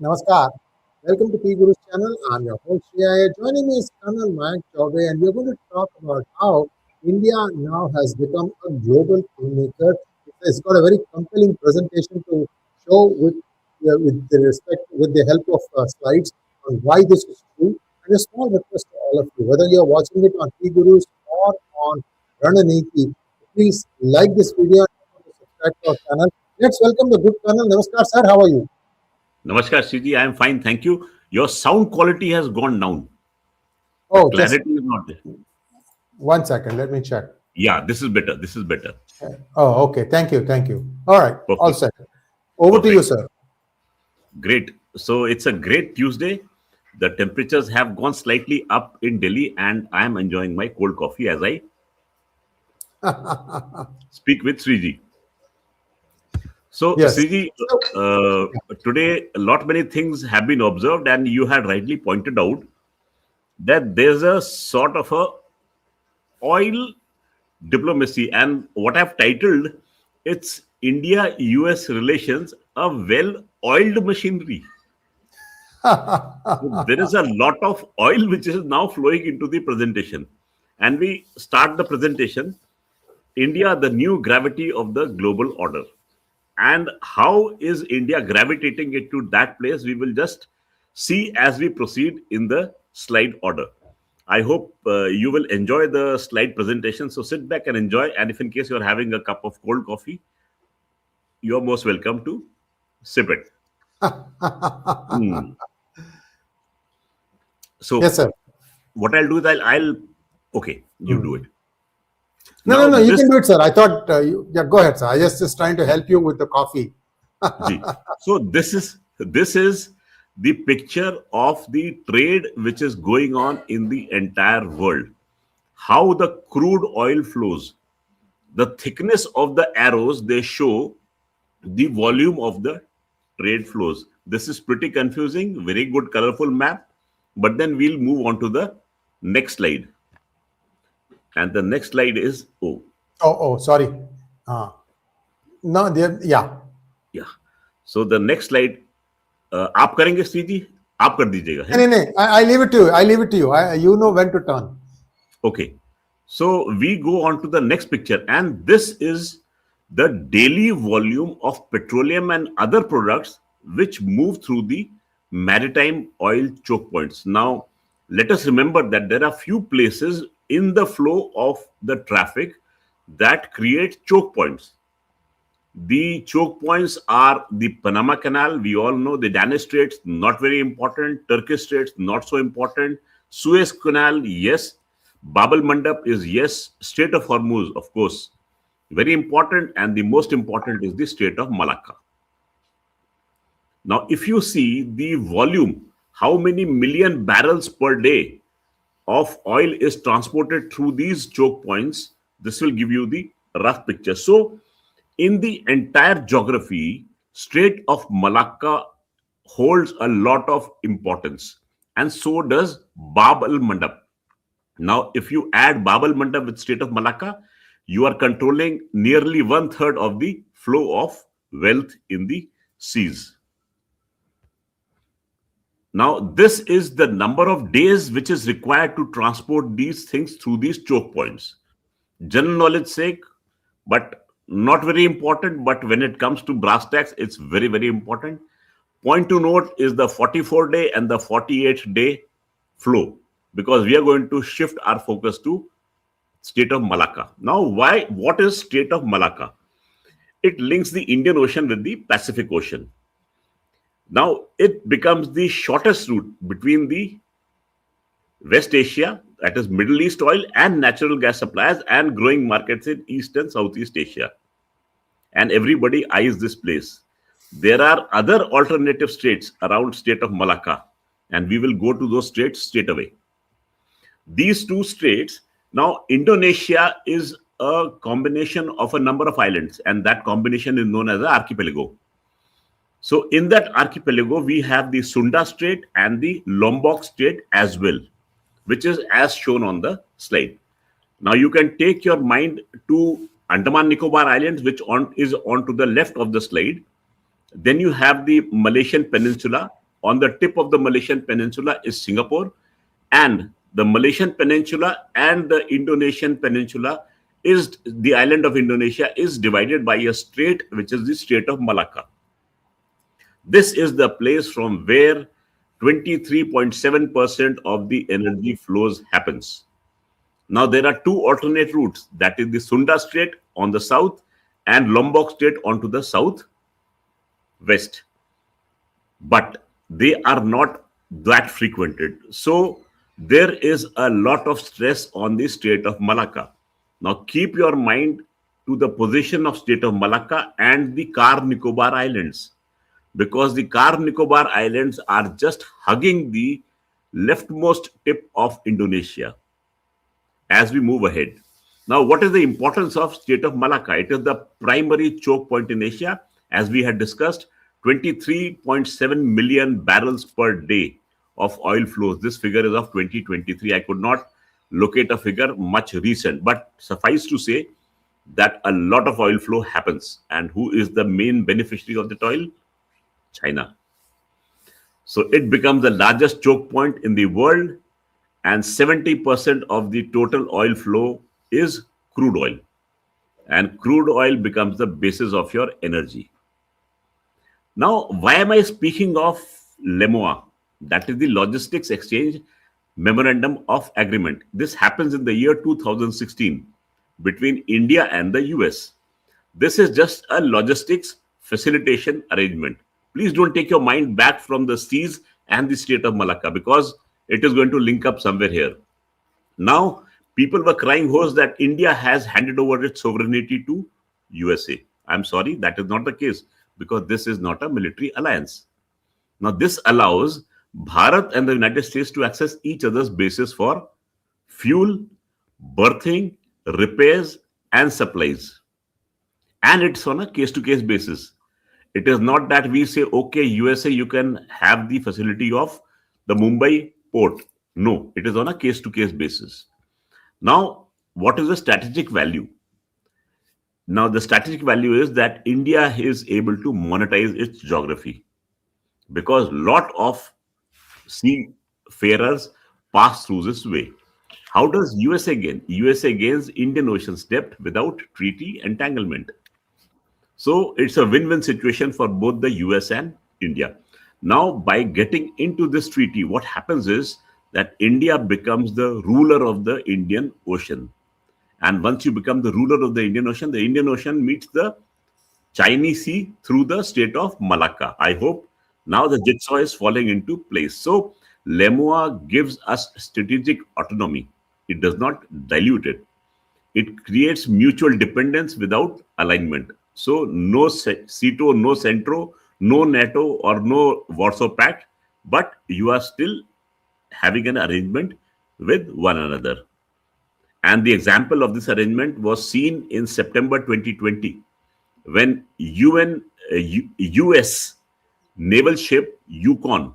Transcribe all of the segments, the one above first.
Namaskar. Welcome to P Guru's channel. I'm your host Shriya. Joining me is Colonel Mayank Chaubey, and we're going to talk about how India now has become a global kingmaker. It's got a very compelling presentation to show with the help of slides on why this is true. And a small request to all of you, whether you're watching it on P Gurus or on Rananiti, please like this video and subscribe to our channel. Let's welcome the good Colonel. Namaskar, sir. How are you? Namaskar, Sriji. I am fine. Thank you. Your sound quality has gone down. The Oh, just clarity is not there. 1 second. Let me check. Yeah, this is better. This is better. Oh, okay. Thank you. Thank you. All right. All Perfect. set. Over to you, Perfect. sir. Great. So it's a great Tuesday. The temperatures have gone slightly up in Delhi, and I am enjoying my cold coffee as I speak with Sriji. So, Yes. Sriji, So, today a lot many things have been observed, and you had rightly pointed out that there's a sort of a oil diplomacy, and what I've titled it's India US relations a well oiled machinery. So there is a lot of oil which is now flowing into the presentation. And we start the presentation India, the new gravity of the global order. And how is India gravitating it to that place? We will just see as we proceed in the slide order. I hope you will enjoy the slide presentation. So sit back and enjoy. And if in case you're having a cup of cold coffee, you're most welcome to sip it. Hmm. yes, So sir. what I'll do is I'll okay, you do it. No, Now no. You this can do it, sir. I thought yeah. Go ahead, sir. I just trying to help you with the coffee. Ji. So this is the picture of the trade which is going on in the entire world. How the crude oil flows. The thickness of the arrows they show the volume of the trade flows. This is pretty confusing. Very good colorful map. But then we'll move on to the next slide. And the next slide is Oh, sorry. Uh, no, there. Yeah. yeah. So the next slide आप करेंगे श्री जी आप कर दीजिएगा है No, no, no. I leave it to you. I leave it to you. You know when to turn. Okay. So we go on to the next picture, and this is the daily volume of petroleum and other products which move through the maritime oil choke points. Now, let us remember that there are few places in the flow of the traffic that create choke points. The choke points are the Panama Canal. We all know the Danish Straits, not very important. Turkish Straits, not so important. Suez Canal, yes. Bab el Mandab is yes. Strait of Hormuz, of course, very important. And the most important is the Strait of Malacca. Now, if you see the volume, how many million barrels per day of oil is transported through these choke points, this will give you the rough picture. So, in the entire geography, Strait of Malacca holds a lot of importance, and so does Bab el Mandab. Now, if you add Bab el Mandab with Strait of Malacca, you are controlling nearly one third of the flow of wealth in the seas. Now, this is the number of days which is required to transport these things through these choke points. General knowledge sake, but not very important. But when it comes to brass tacks, it's very, very important. Point to note is the 44-day and the 48-day flow, because we are going to shift our focus to Strait of Malacca. Now, what is Strait of Malacca? It links the Indian Ocean with the Pacific Ocean. Now, it becomes the shortest route between the West Asia, that is Middle East oil and natural gas suppliers, and growing markets in East and Southeast Asia. And everybody eyes this place. There are other alternative straits around Strait of Malacca, and we will go to those straits straight away. These two straits, now Indonesia is a combination of a number of islands, and that combination is known as an archipelago. So in that archipelago, we have the Sunda Strait and the Lombok Strait as well, which is as shown on the slide. Now you can take your mind to Andaman Nicobar Islands, is on to the left of the slide. Then you have the Malaysian Peninsula, on the tip of the Malaysian Peninsula is Singapore, and the Malaysian Peninsula and the Indonesian Peninsula is the island of Indonesia is divided by a strait, which is the Strait of Malacca. This is the place from where 23.7% of the energy flows happens. Now, there are two alternate routes, that is the Sunda Strait on the south and Lombok Strait onto the southwest, but they are not that frequented. So, there is a lot of stress on the Strait of Malacca. Now, keep your mind to the position of Strait of Malacca and the Car Nicobar Islands, because the Car Nicobar Islands are just hugging the leftmost tip of Indonesia as we move ahead. Now, what is the importance of Strait of Malacca? It is the primary choke point in Asia. As we had discussed, 23.7 million barrels per day of oil flows. This figure is of 2023. I could not locate a figure much recent, but suffice to say that a lot of oil flow happens. And who is the main beneficiary of that oil? China. So it becomes the largest choke point in the world, and 70% of the total oil flow is crude oil. And crude oil becomes the basis of your energy. Now, why am I speaking of LEMOA? That is the Logistics Exchange Memorandum of Agreement. This happens in the year 2016 between India and the US. This is just a logistics facilitation arrangement. Please don't take your mind back from the seas and the Strait of Malacca, because it is going to link up somewhere here. Now, people were crying hoarse that India has handed over its sovereignty to USA. I'm sorry, that is not the case, because this is not a military alliance. Now, this allows Bharat and the United States to access each other's bases for fuel, berthing, repairs, and supplies. And it's on a case-to-case basis. It is not that we say, okay, USA, you can have the facility of the Mumbai port. No, it is on a case-to-case basis. Now, what is the strategic value? Now, the strategic value is that India is able to monetize its geography, because lot of seafarers pass through this way. How does USA gain? USA gains Indian Ocean's depth without treaty entanglement. So it's a win-win situation for both the US and India. Now, by getting into this treaty, what happens is that India becomes the ruler of the Indian Ocean. And once you become the ruler of the Indian Ocean meets the Chinese Sea through the Strait of Malacca. I hope now the jigsaw is falling into place. So, LEMOA gives us strategic autonomy. It does not dilute it. It creates mutual dependence without alignment. So, no CETO, no Centro, no NATO, or no Warsaw Pact, but you are still having an arrangement with one another. And the example of this arrangement was seen in September 2020 when US naval ship Yukon.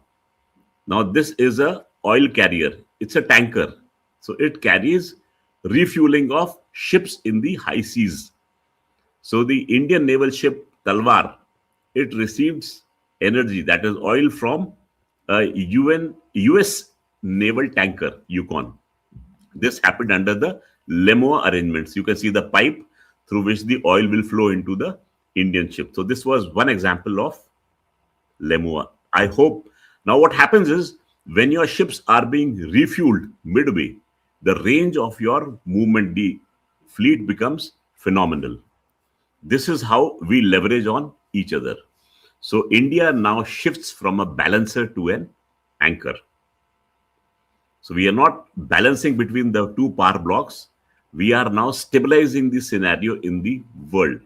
Now, this is a oil carrier. It's a tanker. So it carries refueling of ships in the high seas. So the Indian naval ship Talwar, it receives energy, that is oil, from a US naval tanker Yukon. This happened under the LEMOA arrangements. You can see the pipe through which the oil will flow into the Indian ship. So this was one example of LEMOA. I hope. Now what happens is, when your ships are being refueled midway, the range of your movement, the fleet, becomes phenomenal. This is how we leverage on each other. So India now shifts from a balancer to an anchor. So we are not balancing between the two power blocks. We are now stabilizing the scenario in the world.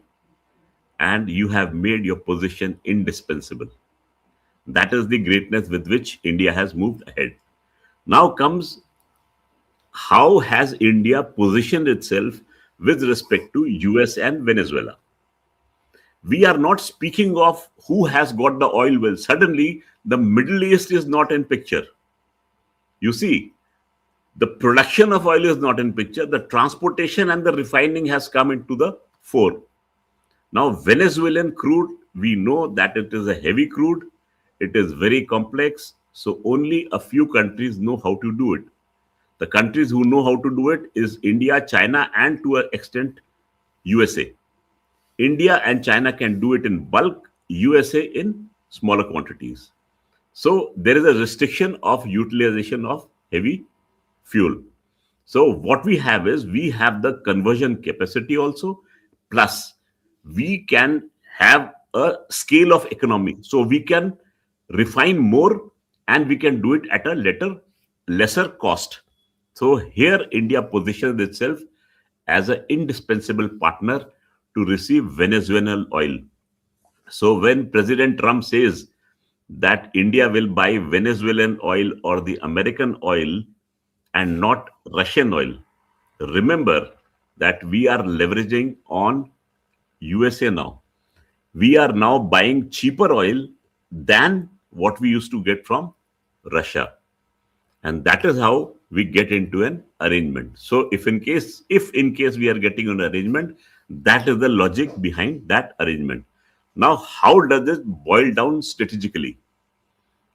And you have made your position indispensable. That is the greatness with which India has moved ahead. Now comes, how has India positioned itself with respect to US and Venezuela? We are not speaking of who has got the oil well. Suddenly, the Middle East is not in picture. You see, the production of oil is not in picture. The transportation and the refining has come into the fore. Now, Venezuelan crude, we know that it is a heavy crude. It is very complex. So only a few countries know how to do it. The countries who know how to do it is India, China, and to an extent USA. India and China can do it in bulk, USA in smaller quantities. So there is a restriction of utilization of heavy fuel. So what we have is we have the conversion capacity also, plus we can have a scale of economy. So we can refine more and we can do it at a lesser cost. So here India positions itself as an indispensable partner to receive Venezuelan oil. So when President Trump says that India will buy Venezuelan oil or the American oil and not Russian oil, remember that we are leveraging on USA now. We are now buying cheaper oil than what we used to get from Russia. And that is how we get into an arrangement. So if in case we are getting an arrangement, that is the logic behind that arrangement. Now, how does this boil down strategically?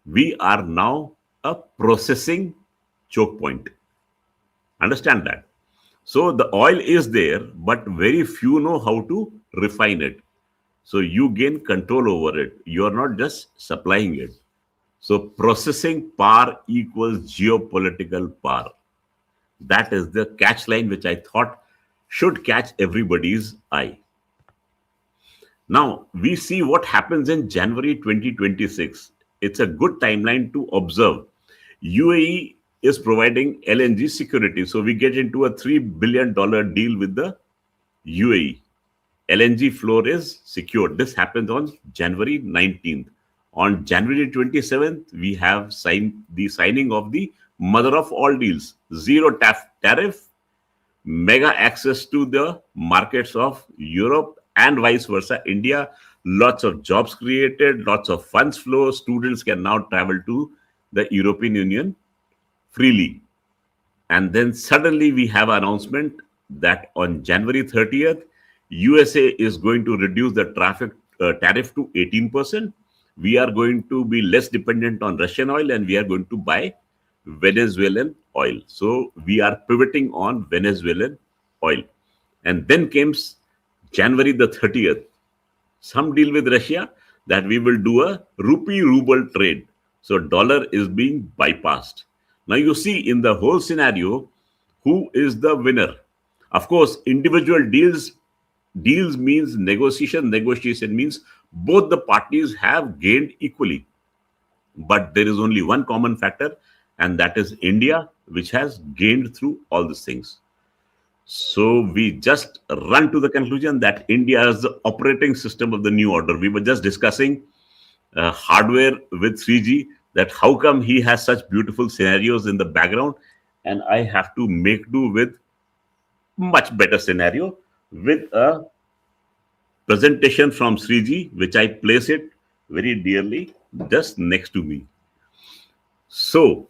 We are now a processing choke point. Understand that. So the oil is there, but very few know how to refine it. So you gain control over it. You are not just supplying it. So processing power equals geopolitical power. That is the catch line which I thought should catch everybody's eye. Now, we see what happens in January 2026. It's a good timeline to observe. UAE is providing LNG security. So we get into a $3 billion deal with the UAE. LNG floor is secured. This happens on January 19th. On January 27th, we have signed the signing of the mother of all deals, zero tariff, mega access to the markets of Europe and vice versa. India, lots of jobs created, lots of funds flow. Students can now travel to the European Union freely. And then suddenly we have an announcement that on January 30th, USA is going to reduce the traffic tariff to 18%. We are going to be less dependent on Russian oil and we are going to buy Venezuelan oil. So we are pivoting on Venezuelan oil. And then comes January the 30th, some deal with Russia that we will do a rupee ruble trade. So dollar is being bypassed. Now you see in the whole scenario, who is the winner? Of course, individual deals means negotiation. Negotiation means both the parties have gained equally. But there is only one common factor, and that is India, which has gained through all these things. So we just run to the conclusion that India is the operating system of the new order. We were just discussing hardware with 3G, that how come he has such beautiful scenarios in the background and I have to make do with much better scenario with a presentation from 3G, which I place it very dearly just next to me. So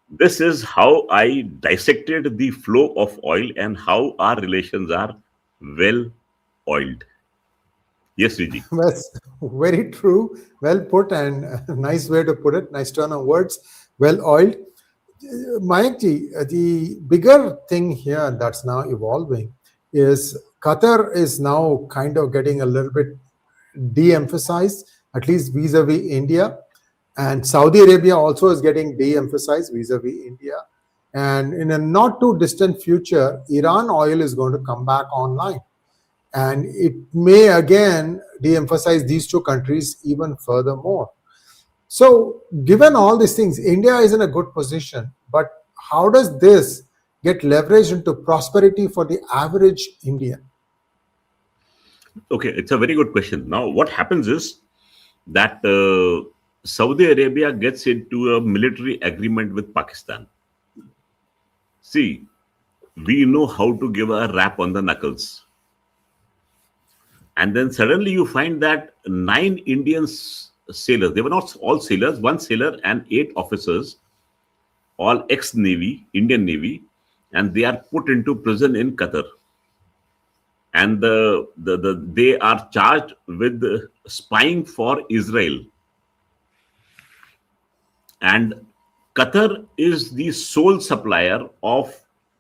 this is how I dissected the flow of oil and how our relations are well oiled. Yes, Viji. That's very true. Well put and nice way to put it. Nice turn of words. Well oiled. Mayakji, the bigger thing here that's now evolving is Qatar is now kind of getting a little bit de-emphasized, at least vis-a-vis India. And Saudi Arabia also is getting de-emphasized vis-a-vis India. And in a not too distant future, Iran oil is going to come back online. And it may again de-emphasize these two countries even furthermore. So, given all these things, India is in a good position. But how does this get leveraged into prosperity for the average Indian? Okay, it's a very good question. Now, what happens is that Saudi Arabia gets into a military agreement with Pakistan. See, we know how to give a rap on the knuckles. And then suddenly you find that nine Indian sailors, they were not all sailors, one sailor and eight officers, all ex-Navy, Indian Navy, and they are put into prison in Qatar. And they are charged with spying for Israel. And Qatar is the sole supplier of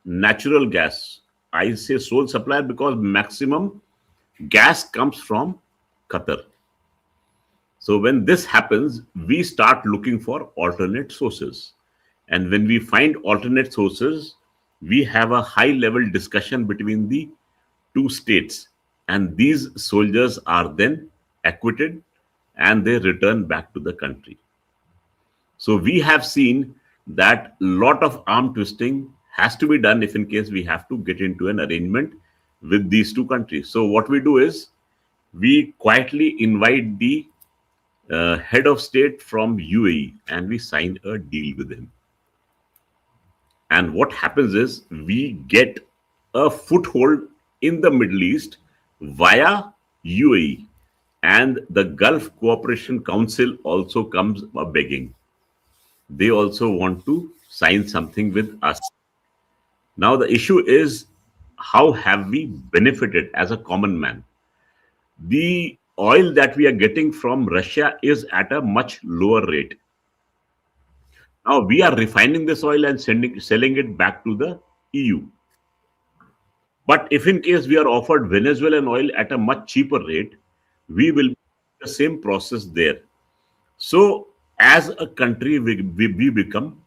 natural gas. I say sole supplier because maximum gas comes from Qatar. So when this happens, we start looking for alternate sources. And when we find alternate sources, we have a high level discussion between the two states. And these soldiers are then acquitted and they return back to the country. So we have seen that lot of arm twisting has to be done if in case we have to get into an arrangement with these two countries. So what we do is we quietly invite the head of state from UAE and we sign a deal with him. And what happens is we get a foothold in the Middle East via UAE. And the Gulf Cooperation Council also comes begging. They also want to sign something with us. Now, the issue is how have we benefited as a common man? The oil that we are getting from Russia is at a much lower rate. Now, we are refining this oil and selling it back to the EU. But if in case we are offered Venezuelan oil at a much cheaper rate, we will do the same process there. So, as a country, we become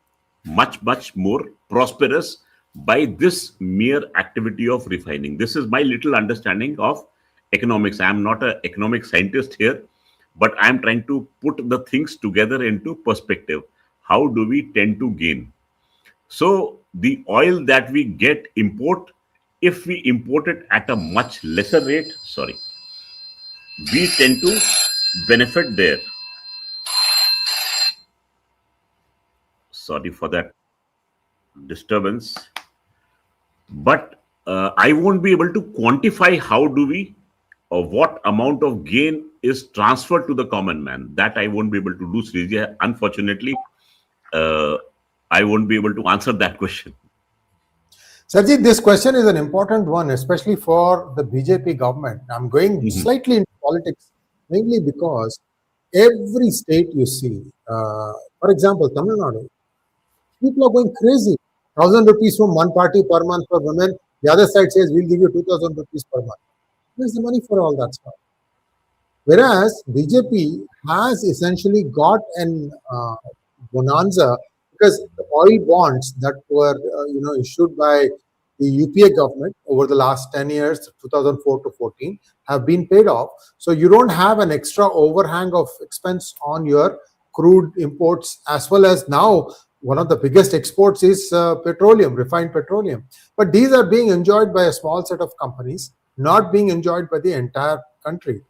much more prosperous by this mere activity of refining. This is my little understanding of economics. I am not an economic scientist here, but I am trying to put the things together into perspective. How do we tend to gain? So, the oil that we get import, if we import it at a much lesser rate, we tend to benefit there. Sorry for that disturbance. But I won't be able to quantify how do we or what amount of gain is transferred to the common man. That I won't be able to do, Srija. Unfortunately, I won't be able to answer that question. Sarjeet, this question is an important one, especially for the BJP government. I'm going slightly into politics, mainly because every state you see, for example, Tamil Nadu, people are going crazy. 1,000 rupees from one party per month for women. The other side says we'll give you 2,000 rupees per month. Where's the money for all that stuff? Whereas BJP has essentially got an bonanza because the oil bonds that were issued by the UPA government over the last 10 years, 2004 to 14, have been paid off. So you don't have an extra overhang of expense on your crude imports, as well as now one of the biggest exports is petroleum, refined petroleum. But these are being enjoyed by a small set of companies, not being enjoyed by the entire country.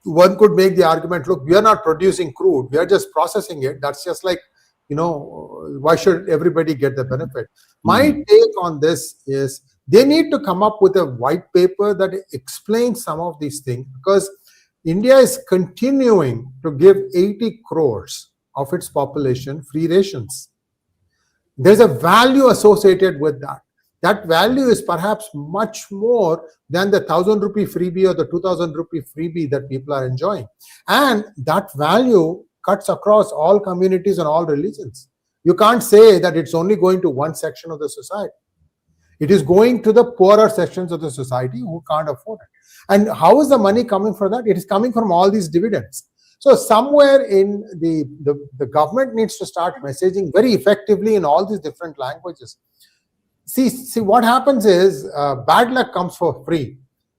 One could make the argument, look, we are not producing crude, we are just processing it. That's just like, why should everybody get the benefit? My take on this is they need to come up with a white paper that explains some of these things, because India is continuing to give 80 crores of its population free rations. There's a value associated with that. That value is perhaps much more than the 1,000 rupee freebie or the 2,000 rupee freebie that people are enjoying. And that value cuts across all communities and all religions. You can't say that it's only going to one section of the society. It is going to the poorer sections of the society who can't afford it. And how is the money coming for that? It is coming from all these dividends. So somewhere in the government needs to start messaging very effectively in all these different languages. See what happens is bad luck comes for free.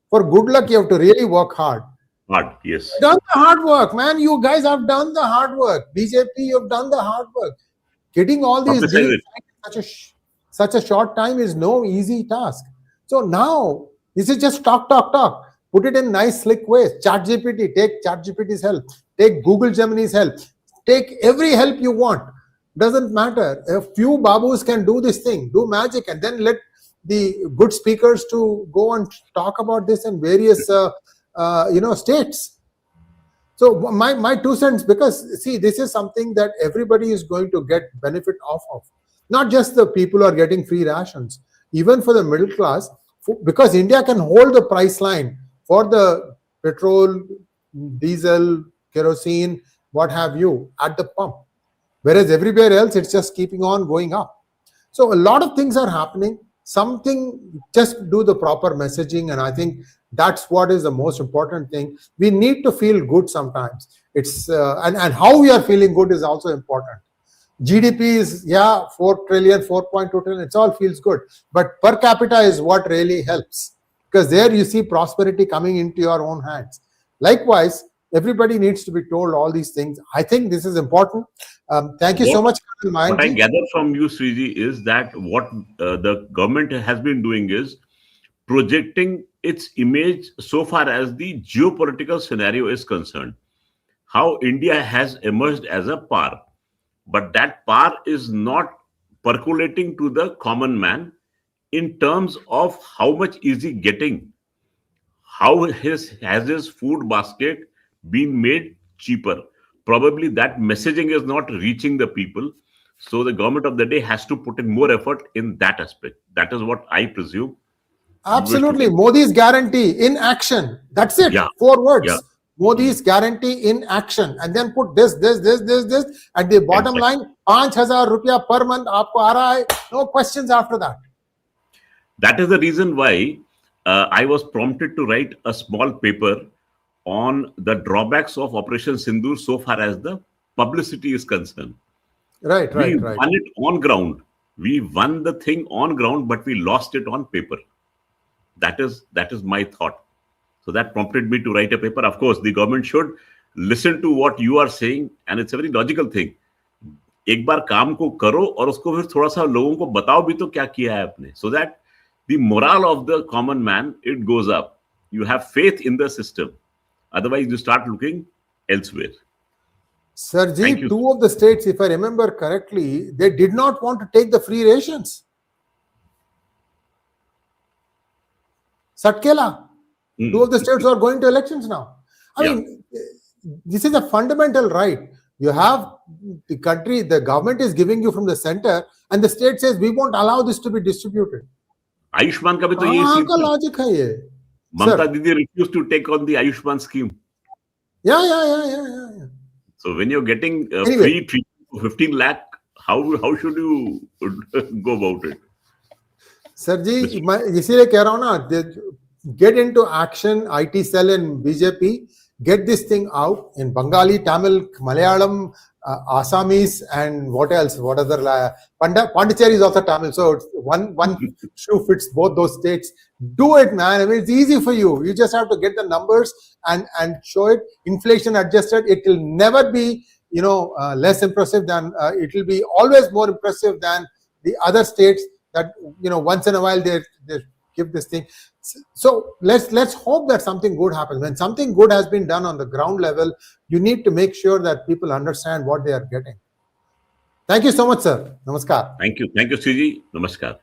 For good luck, you have to really work hard. Hard, yes. Done the hard work, man. You guys have done the hard work. BJP, you've done the hard work. Getting all these deals in such a short time is no easy task. So now this is just talk. Put it in nice, slick ways. ChatGPT, take ChatGPT's help. Take Google Gemini's help. Take every help you want. Doesn't matter. A few babus can do this thing, do magic, and then let the good speakers to go and talk about this in various states. So my 2 cents, because see, this is something that everybody is going to get benefit off of. Not just the people who are getting free rations, even for the middle class, because India can hold the price line for the petrol, diesel, kerosene, what have you, at the pump. whereas everywhere else it's just keeping on going up. So a lot of things are happening. Something, just do the proper messaging, and I think that's what is the most important thing. We need to feel good sometimes. It's and how we are feeling good is also important. GDP is 4 trillion, 4.2 trillion. It all feels good, but per capita is what really helps, because there you see prosperity coming into your own hands. Likewise, everybody needs to be told all these things. I think this is important. Thank you so What much, what I Mayank. gather from you, Sriji, is that what the government has been doing is projecting its image so far as the geopolitical scenario is concerned. How India has emerged as a power, but that power is not percolating to the common man in terms of how much is he getting, how has his food basket been made cheaper. Probably that messaging is not reaching the people, so the government of the day has to put in more effort in that aspect. That is what I presume you wish to Absolutely. say. Modi's guarantee in action. That's it. Yeah, 4 words. yeah. Modi's guarantee in action. And then put this. At the bottom Exactly. line, 5,000 rupiah per month. Aapko aa raha hai. No questions after that. That is the reason why I was prompted to write a small paper on the drawbacks of Operation Sindoor so far as the publicity is concerned. Right. We won it on ground. We won the thing on ground, but we lost it on paper. That is my thought. So that prompted me to write a paper. Of course, the government should listen to what you are saying, and it's a very logical thing. एक बार काम को करो और उसको फिर थोड़ा सा लोगों को बताओ भी तो क्या किया है आपने, so that the morale of the common man, it goes up. You have faith in the system. Otherwise, you start looking elsewhere. Thank Sirji, you. 2 of the states, if I remember correctly, they did not want to take the free rations. Satkela. 2 of the states are going to elections now. I mean, this is a fundamental right. You have the country, the government is giving you from the center, and the state says we won't allow this to be distributed. Ayushman का भी तो यही कहाँ scene का था. Logic है ये? Mamta Didi refused to take on the Ayushman scheme. Yeah. So when you're getting Anyway. free treatment for 15 lakh, how should you go about it? Sir ji, मैं इसीलिए कह रहा हूँ ना, get into action, IT cell and BJP, get this thing out in Bengali, Tamil, Malayalam, Assamese, and what else? What other? Pondicherry is also Tamil, so it's one shoe fits both those states. Do it, man. I mean, it's easy for you. You just have to get the numbers and show it. Inflation adjusted, it will never be less impressive than. It will be always more impressive than the other states that once in a while they give this thing. So let's hope that something good happens. When something good has been done on the ground level, you need to make sure that people understand what they are getting. Thank you so much, sir. Namaskar. Thank you, Sriji. Namaskar.